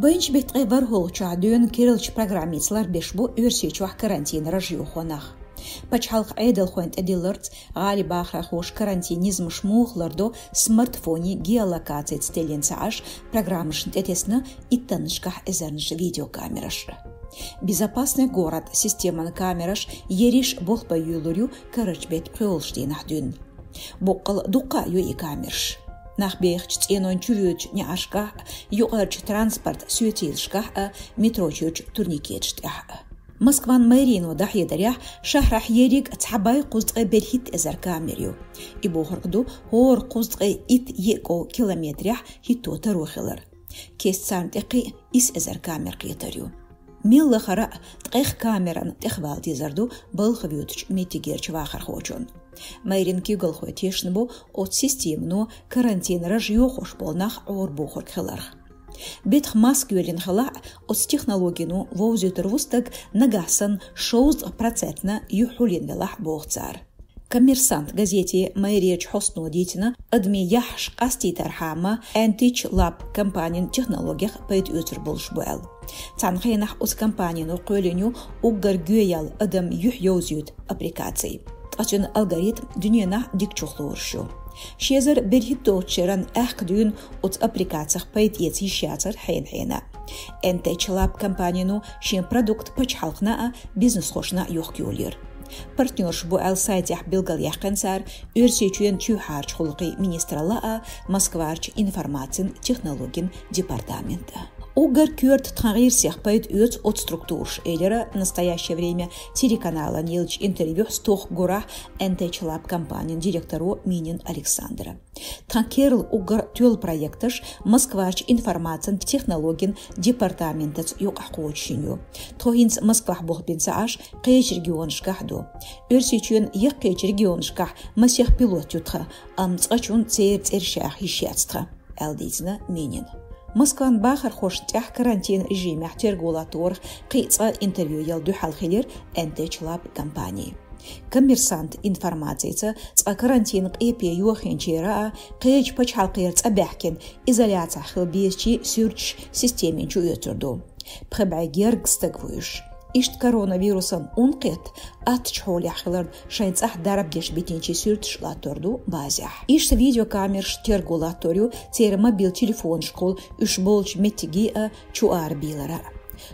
Бенч бетгай вархолча дön кирилч программистlar бешбу өрсечуах карантинра жиохонах. Пачхалх эдел хуэнт эдилэрц гали бахра хош карантинизм шмухлардо смартфони геолокация стеленцааш программышн этесна иттанышках эзерныш видеокамераш. Безопасный город система камераш ериш болпа юлурю карачбет хёлштейнах дün. Боккал дука юи камерш. Нахбех чтенон чувюч не ашка, юарч транспорт сюетилшка, метрочуч турникетштях. Москван Майрино дахедарях шахрах ерик цхабай кузгай берхит эзер камерю. И бохоргду хор кузгай ит еко километрях хито тарухилар. Кесцан теқи ис эзер камер қиетарю. Милла хара тқех камеран техвал дизарду балхавютч метигерч вахар хочон. Майрин кигал хуетешнбу от системно карантин раж йохош болнах ор бухор кхаларх. Битх маскюлин хала от технологину воузютервустак нагасан 6% юхулин велах бохцар. Коммерсант газете Майрич Хосну Дитина адми яхш касти тархама Антич Лаб компаниян технологиях пайд өтір болшбуэл. Цанхайнах от компанияну қөленю уггар гүйял адам юх йозют аппликаций. Ачын алгоритм дүниена дикчухлу уршу. Шезер берхиттоочеран әқдүйін от аппликациях пайд ец ешязар хайн-хайна. Антич Лаб компанияну шен продукт пачхалқна бизнес хошна юх кюлер. Партнерш бу сайтях билгал яхкансар өрсечуен чухарч хулqi министралаа Москварч информациин технологин департамента. Угар кюрт тхагирсях пайд өц от структурш элера в настоящее время телеканала Нилч интервью с тох гора Антич Лаб компаниян директору Минин Александра. Танкерл угар тюл проекташ Москварч информациин технологин департаментец юқақуочиню. Тохинс Москвах бохбинсааш қейч регионшкахду. Өрсечуен еқ қейч регионшках масех пилотютха амцачун церц эршах ишяцтха. Алдизна Минин. Москван бахар хоштях карантин режимях тергулатор қица интервью ялду халхилер Антич Лаб компании. Коммерсант информацияца ца карантин қепе юахенчера қейч пачхалқир цабяхкен изоляция хилбиесчи сюрч системен чуетурду. Пхебайгергстагвуш. Ишт коронавирусан унқет атчхоляхлар шайнцах дарабдеш битинчи сюртшлаторду базях. Ишт видеокамерш тергулаторю цер мобил телефон школ ушболч метиги чуар билара.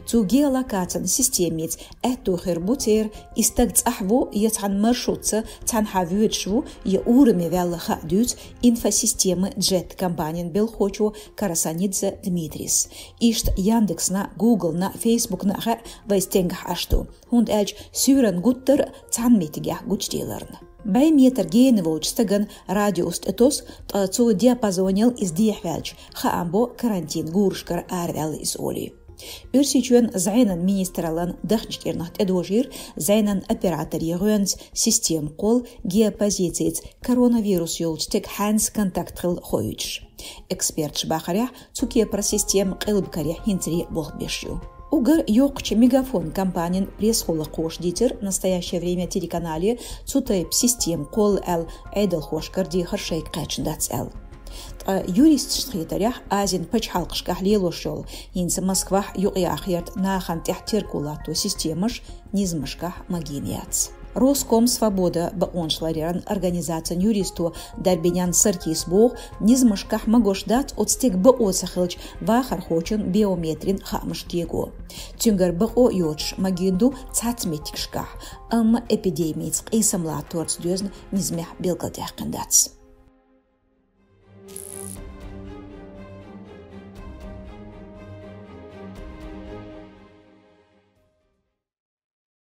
Цу геолокацион системец этохер бутер истагцахву яцхан маршрутца цанхавюетшву я урами вяллаха дюц инфосистемы джет компаниян белхочу Карасанидзе Дмитрис. Ишт Яндексна, Гуглна, Фейсбукна вайстенгах ашту. Хунд эльч сюран гуттер цанметигях гучтиларн. Бай метр гейневолч стаган радиус этос цу диапазонил из диахвялч хаамбо карантин гуршкар арвял из оли. Өрсечуен зайнан министралан дахчкернахт эдожир, зайнан оператор егуэнц систем кол геопозициец коронавирус юлчтек ханс контактхыл хойч. Эксперт шбахарях цуке про систем кылбкарях хинцри бохбешю. Угар йокч мегафон компаниян пресс-холла кош дитер в настоящее время телеканале цутайп систем кол эдел хошкар дихар шейк качндац юрист шхитарях азин пачхалқшках лелошол инца Москвах юқиахерт нахан тяхтеркулату системаш низмашках магинияц. Роском Свобода баоншлареран организация юристу Дарбинян Саркис Бог низмашках магошдат отстек баоцахылч вахар хочен биометрин хамштего. Тюнгар бао йоч магинду цацметикшках эпидемиец исамлаторц дёзн низмях белгадяхкандац.